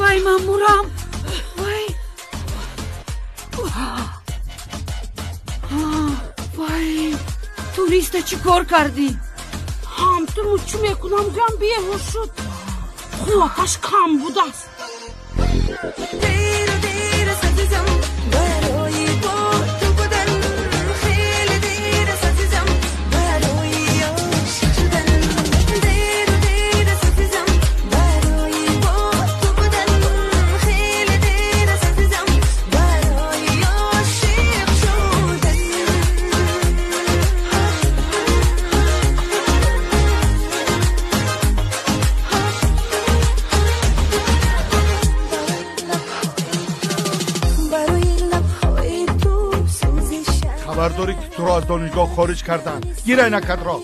وای مامورم وای وای توریست چی کار کردی؟ همطور چی میکنم گم بیهوش شد خونتش کم بود است خبرداری که تو را از دانشگاه خارج کردن. گیر عینکت را.